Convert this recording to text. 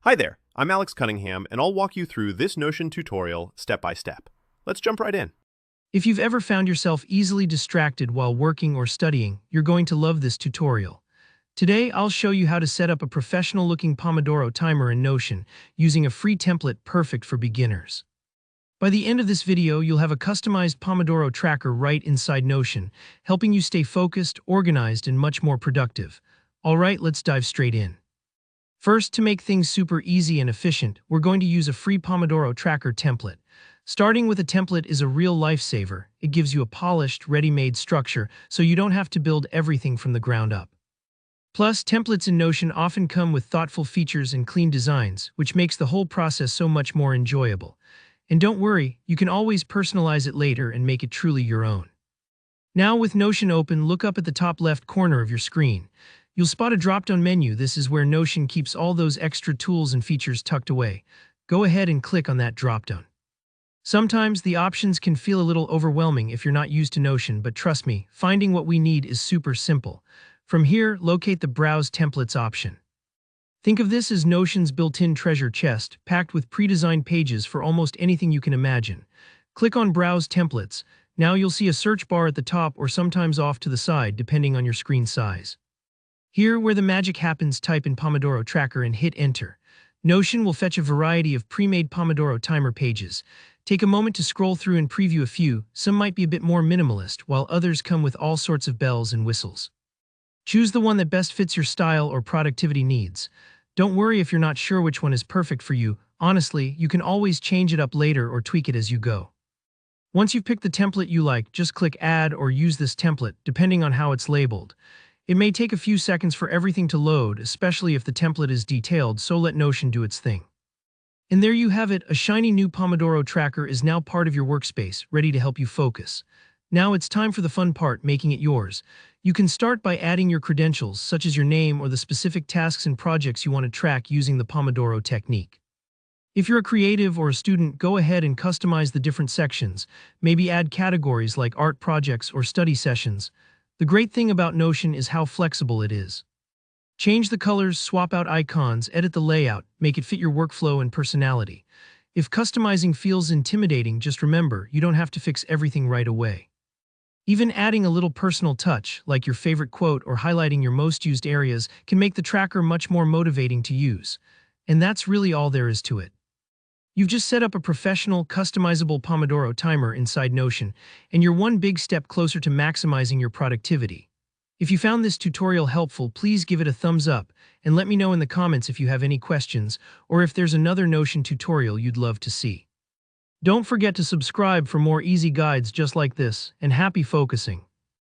Hi there, I'm Alex Cunningham, and I'll walk you through this Notion tutorial step by step. Let's jump right in. If you've ever found yourself easily distracted while working or studying, you're going to love this tutorial. Today, I'll show you how to set up a professional-looking Pomodoro timer in Notion using a free template perfect for beginners. By the end of this video, you'll have a customized Pomodoro tracker right inside Notion, helping you stay focused, organized, and much more productive. All right, let's dive straight in. First, to make things super easy and efficient, we're going to use a free Pomodoro tracker template. Starting with a template is a real lifesaver. It gives you a polished, ready-made structure, so you don't have to build everything from the ground up. Plus, templates in Notion often come with thoughtful features and clean designs, which makes the whole process so much more enjoyable. And don't worry, you can always personalize it later and make it truly your own. Now, with Notion open, look up at the top left corner of your screen. You'll spot a drop-down menu. This is where Notion keeps all those extra tools and features tucked away. Go ahead and click on that drop-down. Sometimes the options can feel a little overwhelming if you're not used to Notion, but trust me, finding what we need is super simple. From here, locate the Browse Templates option. Think of this as Notion's built-in treasure chest, packed with pre-designed pages for almost anything you can imagine. Click on Browse Templates. Now you'll see a search bar at the top or sometimes off to the side, depending on your screen size. Here, where the magic happens, type in Pomodoro Tracker and hit Enter. Notion will fetch a variety of pre-made Pomodoro timer pages. Take a moment to scroll through and preview a few. Some might be a bit more minimalist, while others come with all sorts of bells and whistles. Choose the one that best fits your style or productivity needs. Don't worry if you're not sure which one is perfect for you. Honestly, you can always change it up later or tweak it as you go. Once you've picked the template you like, just click Add or Use this template, depending on how it's labeled. It may take a few seconds for everything to load, especially if the template is detailed, so let Notion do its thing. And there you have it, a shiny new Pomodoro tracker is now part of your workspace, ready to help you focus. Now it's time for the fun part, making it yours. You can start by adding your credentials, such as your name or the specific tasks and projects you want to track using the Pomodoro technique. If you're a creative or a student, go ahead and customize the different sections. Maybe add categories like art projects or study sessions. The great thing about Notion is how flexible it is. Change the colors, swap out icons, edit the layout, make it fit your workflow and personality. If customizing feels intimidating, just remember, you don't have to fix everything right away. Even adding a little personal touch, like your favorite quote or highlighting your most used areas, can make the tracker much more motivating to use. And that's really all there is to it. You've just set up a professional, customizable Pomodoro timer inside Notion, and you're one big step closer to maximizing your productivity. If you found this tutorial helpful, please give it a thumbs up, and let me know in the comments if you have any questions, or if there's another Notion tutorial you'd love to see. Don't forget to subscribe for more easy guides just like this, and happy focusing!